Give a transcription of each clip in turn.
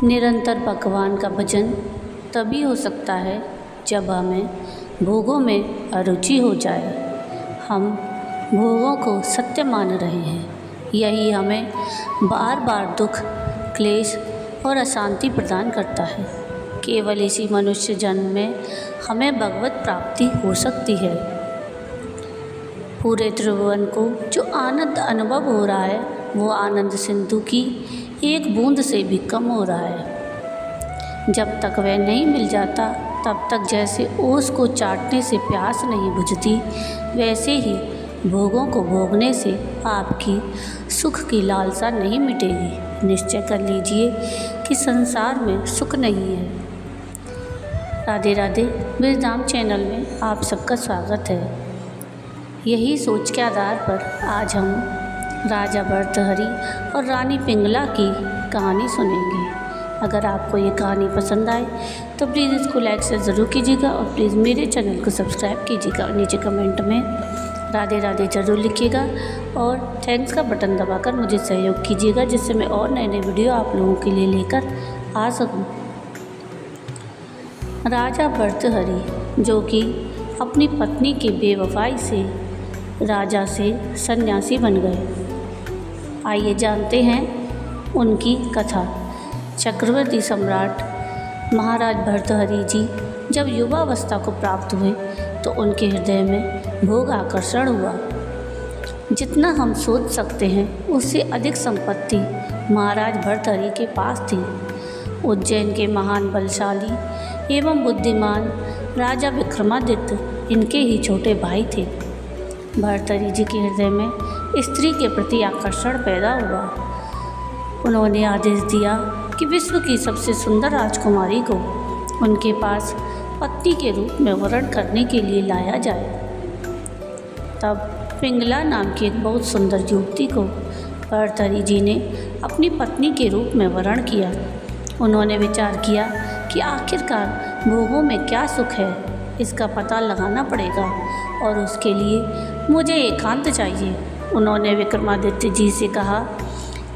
निरंतर भगवान का भजन तभी हो सकता है जब हमें भोगों में अरुचि हो जाए। हम भोगों को सत्य मान रहे हैं, यही हमें बार बार दुख, क्लेश और अशांति प्रदान करता है। केवल इसी मनुष्य जन्म में हमें भगवत प्राप्ति हो सकती है। पूरे त्रिभुवन को जो आनंद अनुभव हो रहा है वो आनंद सिंधु की एक बूंद से भी कम हो रहा है। जब तक वह नहीं मिल जाता तब तक जैसे ओस को चाटने से प्यास नहीं बुझती, वैसे ही भोगों को भोगने से आपकी सुख की लालसा नहीं मिटेगी। निश्चय कर लीजिए कि संसार में सुख नहीं है। राधे राधे। ब्रजधाम चैनल में आप सबका स्वागत है। यही सोच के आधार पर आज हम राजा भर्तृहरि और रानी पिंगला की कहानी सुनेंगे। अगर आपको ये कहानी पसंद आए तो प्लीज़ इसको लाइक से ज़रूर कीजिएगा और प्लीज़ मेरे चैनल को सब्सक्राइब कीजिएगा और नीचे कमेंट में राधे राधे ज़रूर लिखिएगा और थैंक्स का बटन दबाकर मुझे सहयोग कीजिएगा, जिससे मैं और नए नए वीडियो आप लोगों के लिए लेकर आ सकूं। राजा भर्तृहरि जो कि अपनी पत्नी की बेवफाई से राजा से सन्यासी बन गए। आइए जानते हैं उनकी कथा। चक्रवर्ती सम्राट महाराज भर्तृहरि जी जब युवावस्था को प्राप्त हुए तो उनके हृदय में भोग आकर्षण हुआ। जितना हम सोच सकते हैं उससे अधिक संपत्ति महाराज भर्तृहरि के पास थी। उज्जैन के महान बलशाली एवं बुद्धिमान राजा विक्रमादित्य इनके ही छोटे भाई थे। भर्तृहरि जी के हृदय में स्त्री के प्रति आकर्षण पैदा हुआ। उन्होंने आदेश दिया कि विश्व की सबसे सुंदर राजकुमारी को उनके पास पत्नी के रूप में वरण करने के लिए लाया जाए। तब पिंगला नाम की एक बहुत सुंदर युवती को भर्तृहरि जी ने अपनी पत्नी के रूप में वरण किया। उन्होंने विचार किया कि आखिरकार भोगों में क्या सुख है, इसका पता लगाना पड़ेगा और उसके लिए मुझे एकांत चाहिए। उन्होंने विक्रमादित्य जी से कहा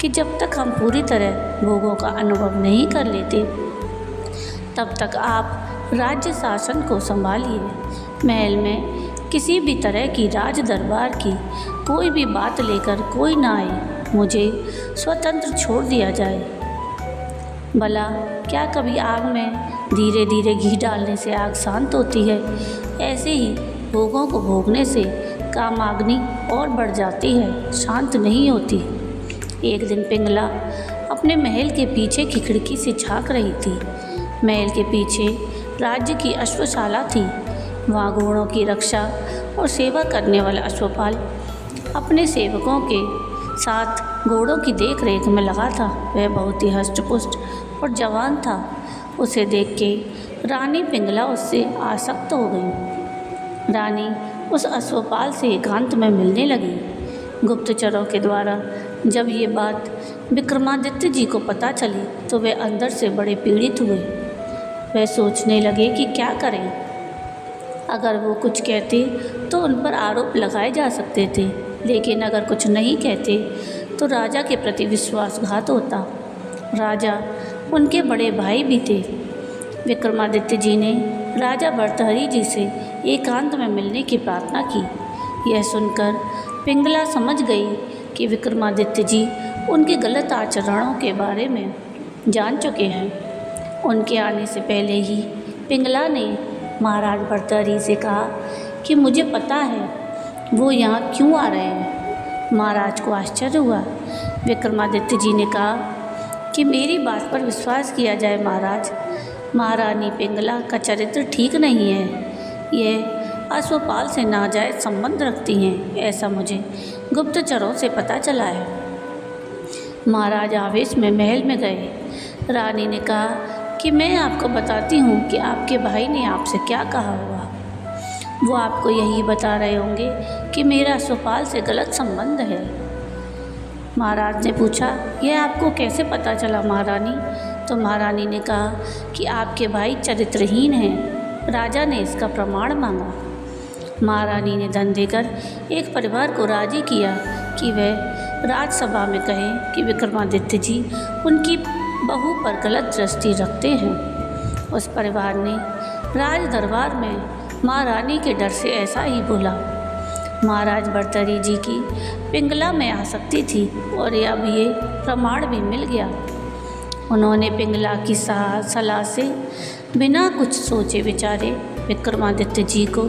कि जब तक हम पूरी तरह भोगों का अनुभव नहीं कर लेते तब तक आप राज्य शासन को संभालिए। महल में किसी भी तरह की राज दरबार की कोई भी बात लेकर कोई ना आए, मुझे स्वतंत्र छोड़ दिया जाए। भला क्या कभी आग में धीरे धीरे घी डालने से आग शांत होती है? ऐसे ही भोगों को भोगने से कामाग्नि और बढ़ जाती है, शांत नहीं होती। एक दिन पिंगला अपने महल के पीछे की खिड़की से झांक रही थी। महल के पीछे राज्य की अश्वशाला थी। वहाँ घोड़ों की रक्षा और सेवा करने वाला अश्वपाल अपने सेवकों के साथ घोड़ों की देख रेख में लगा था। वह बहुत ही हष्टपुष्ट और जवान था। उसे देख के रानी पिंगला उससे आसक्त हो गई। रानी उस अश्वपाल से एकांत में मिलने लगी। गुप्तचरों के द्वारा जब ये बात विक्रमादित्य जी को पता चली तो वे अंदर से बड़े पीड़ित हुए। वे सोचने लगे कि क्या करें। अगर वो कुछ कहते तो उन पर आरोप लगाए जा सकते थे, लेकिन अगर कुछ नहीं कहते तो राजा के प्रति विश्वासघात होता। राजा उनके बड़े भाई भी थे। विक्रमादित्य जी ने राजा भर्तृहरि जी से एकांत में मिलने की प्रार्थना की। यह सुनकर पिंगला समझ गई कि विक्रमादित्य जी उनके गलत आचरणों के बारे में जान चुके हैं। उनके आने से पहले ही पिंगला ने महाराज भर्तृहरि से कहा कि मुझे पता है वो यहाँ क्यों आ रहे हैं। महाराज को आश्चर्य हुआ। विक्रमादित्य जी ने कहा कि मेरी बात पर विश्वास किया जाए महाराज, महारानी पिंगला का चरित्र ठीक नहीं है। यह अश्वपाल से नाजायज संबंध रखती हैं, ऐसा मुझे गुप्तचरों से पता चला है। महाराज आवेश में महल में गए। रानी ने कहा कि मैं आपको बताती हूँ कि आपके भाई ने आपसे क्या कहा होगा। वो आपको यही बता रहे होंगे कि मेरा अश्वपाल से गलत संबंध है। महाराज ने पूछा, यह आपको कैसे पता चला महारानी? तो महारानी ने कहा कि आपके भाई चरित्रहीन हैं। राजा ने इसका प्रमाण मांगा। महारानी ने धन देकर एक परिवार को राजी किया कि वह राजसभा में कहें कि विक्रमादित्य जी उनकी बहू पर गलत दृष्टि रखते हैं। उस परिवार ने राज दरबार में महारानी के डर से ऐसा ही बोला। महाराज भर्तृहरि जी की पिंगला में आसक्ति थी और अब ये प्रमाण भी मिल गया। उन्होंने पिंगला की सलाह से बिना कुछ सोचे विचारे विक्रमादित्य जी को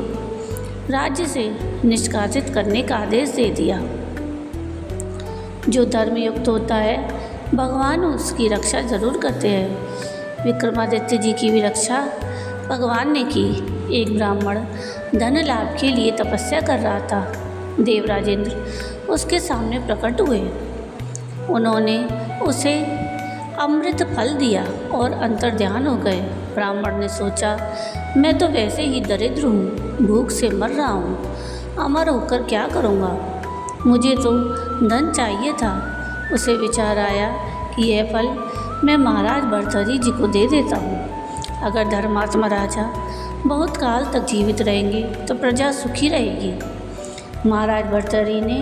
राज्य से निष्कासित करने का आदेश दे दिया। जो धर्मयुक्त होता है भगवान उसकी रक्षा ज़रूर करते हैं। विक्रमादित्य जी की भी रक्षा भगवान ने की। एक ब्राह्मण धन लाभ के लिए तपस्या कर रहा था। देवराज इंद्र उसके सामने प्रकट हुए। उन्होंने उसे अमृत फल दिया और अंतर्ध्यान हो गए। ब्राह्मण ने सोचा, मैं तो वैसे ही दरिद्र हूँ, भूख से मर रहा हूँ, अमर होकर क्या करूँगा, मुझे तो धन चाहिए था। उसे विचार आया कि यह फल मैं महाराज भर्तृहरि जी को दे देता हूँ। अगर धर्मात्मा राजा बहुत काल तक जीवित रहेंगे तो प्रजा सुखी रहेगी। महाराज भर्तृहरि ने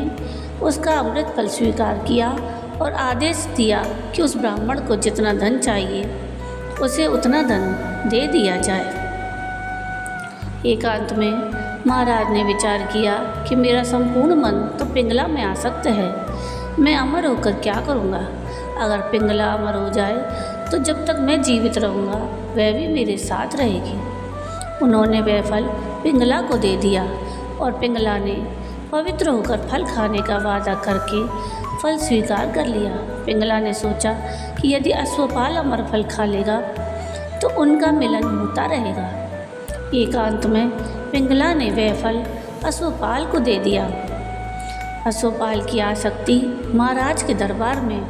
उसका अमृत फल स्वीकार किया और आदेश दिया कि उस ब्राह्मण को जितना धन चाहिए उसे उतना धन दे दिया जाए। एकांत में महाराज ने विचार किया कि मेरा संपूर्ण मन तो पिंगला में आसक्त है, मैं अमर होकर क्या करूँगा। अगर पिंगला अमर हो जाए तो जब तक मैं जीवित रहूँगा वह भी मेरे साथ रहेगी। उन्होंने वह फल पिंगला को दे दिया और पिंगला ने पवित्र होकर फल खाने का वादा करके फल स्वीकार कर लिया। पिंगला ने सोचा कि यदि अश्वपाल अमर फल खा लेगा तो उनका मिलन होता रहेगा। एकांत में पिंगला ने वह फल अश्वपाल को दे दिया। अश्वपाल की आसक्ति महाराज के दरबार में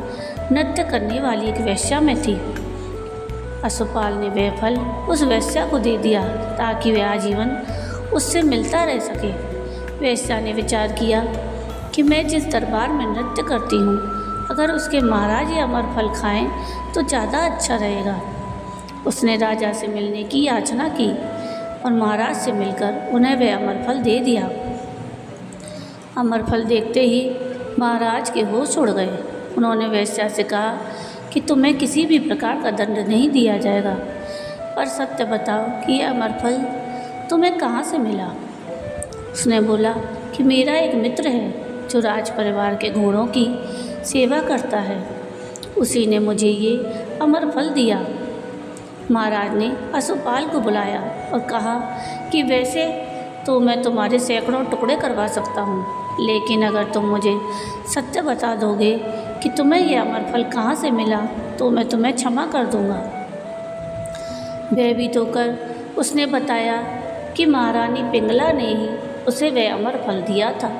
नृत्य करने वाली एक वेश्या में थी। अश्वपाल ने वह फल उस वेश्या को दे दिया ताकि वह आजीवन उससे मिलता रह सके। वेश्या ने विचार किया कि मैं जिस दरबार में नृत्य करती हूँ अगर उसके महाराज ये अमर फल खाएं तो ज़्यादा अच्छा रहेगा। उसने राजा से मिलने की याचना की और महाराज से मिलकर उन्हें वह अमर फल दे दिया। अमर फल देखते ही महाराज के होश उड़ गए। उन्होंने वेश्या से कहा कि तुम्हें किसी भी प्रकार का दंड नहीं दिया जाएगा, पर सत्य बताओ कि यह अमर फल तुम्हें कहाँ से मिला। उसने बोला कि मेरा एक मित्र है जो राज परिवार के घोड़ों की सेवा करता है, उसी ने मुझे ये अमर फल दिया। महाराज ने अश्वपाल को बुलाया और कहा कि वैसे तो मैं तुम्हारे सैकड़ों टुकड़े करवा सकता हूँ, लेकिन अगर तुम मुझे सत्य बता दोगे कि तुम्हें यह अमर फल कहाँ से मिला तो मैं तुम्हें क्षमा कर दूँगा। भयभीत होकर उसने बताया कि महारानी पिंगला ने ही उसे वह अमर फल दिया था।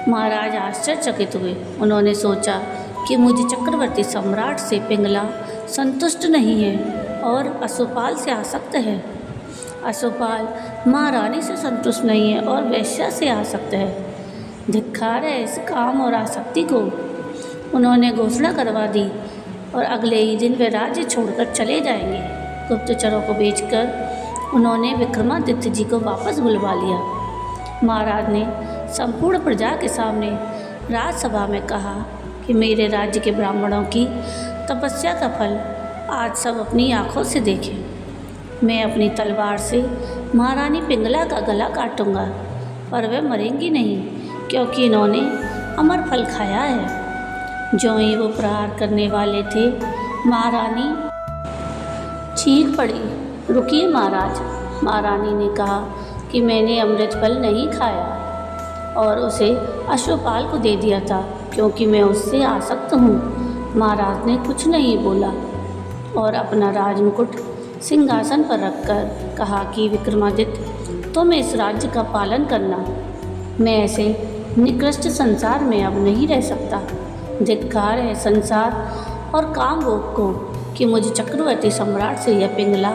महाराज आश्चर्यचकित हुए। उन्होंने सोचा कि मुझे चक्रवर्ती सम्राट से पिंगला संतुष्ट नहीं है और अश्वपाल से आसक्त है। अश्वपाल महारानी से संतुष्ट नहीं है और वेश्या से आसक्त है। धिक्कार है इस काम और आसक्ति को। उन्होंने घोषणा करवा दी और अगले ही दिन वे राज्य छोड़कर चले जाएंगे। गुप्तचरों को भेजकर उन्होंने विक्रमादित्य जी को वापस बुलवा लिया। महाराज ने संपूर्ण प्रजा के सामने राजसभा में कहा कि मेरे राज्य के ब्राह्मणों की तपस्या का फल आज सब अपनी आँखों से देखें। मैं अपनी तलवार से महारानी पिंगला का गला काटूंगा, पर वे मरेंगी नहीं क्योंकि इन्होंने अमर फल खाया है। जो ही वो प्रहार करने वाले थे, महारानी चीख पड़ी, रुकिए महाराज। महारानी ने कहा कि मैंने अमृत फल नहीं खाया और उसे अश्वपाल को दे दिया था क्योंकि मैं उससे आसक्त हूँ। महाराज ने कुछ नहीं बोला और अपना राजमुकुट सिंहासन पर रखकर कहा कि विक्रमादित्य तुम इस राज्य का पालन करना, मैं ऐसे निकृष्ट संसार में अब नहीं रह सकता। धिक्कार है संसार और कामभोग को कि मुझे चक्रवर्ती सम्राट से यह पिंगला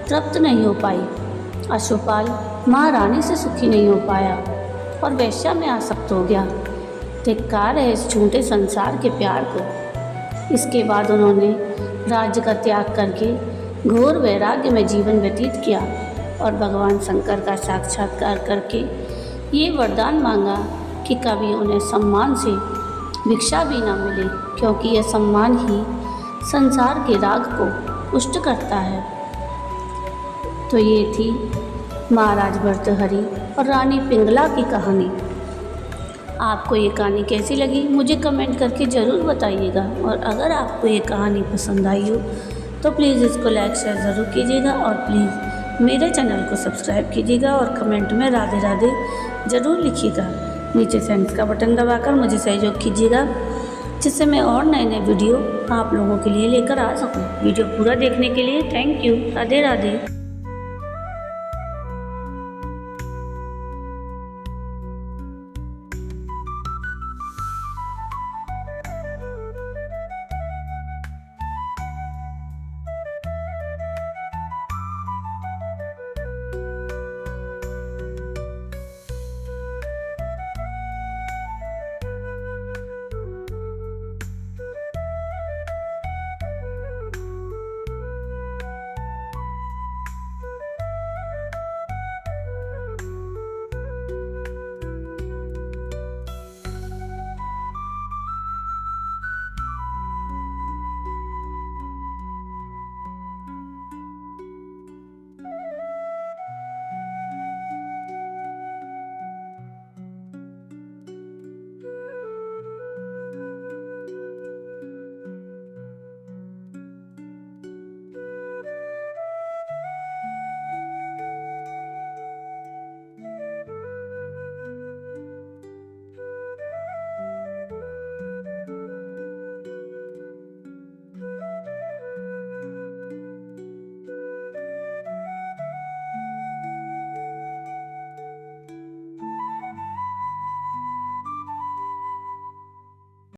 तृप्त नहीं हो पाई। अश्वपाल महारानी से सुखी नहीं हो पाया और वेश्या में आसक्त हो गया। धिक्कार है इस झूठे संसार के प्यार को। इसके बाद उन्होंने राज्य का त्याग करके घोर वैराग्य में जीवन व्यतीत किया और भगवान शंकर का साक्षात्कार करके ये वरदान मांगा कि कभी उन्हें सम्मान से भिक्षा भी न मिले, क्योंकि यह सम्मान ही संसार के राग को पुष्ट करता है। तो ये थी महाराज भर्तृहरि और रानी पिंगला की कहानी। आपको ये कहानी कैसी लगी मुझे कमेंट करके ज़रूर बताइएगा, और अगर आपको ये कहानी पसंद आई हो तो प्लीज़ इसको लाइक शेयर ज़रूर कीजिएगा, और प्लीज़ मेरे चैनल को सब्सक्राइब कीजिएगा और कमेंट में राधे राधे ज़रूर लिखिएगा। नीचे थैंक्स का बटन दबाकर मुझे सहयोग कीजिएगा, जिससे मैं और नए नए वीडियो आप लोगों के लिए लेकर आ सकूं। वीडियो पूरा देखने के लिए थैंक यू। राधे राधे।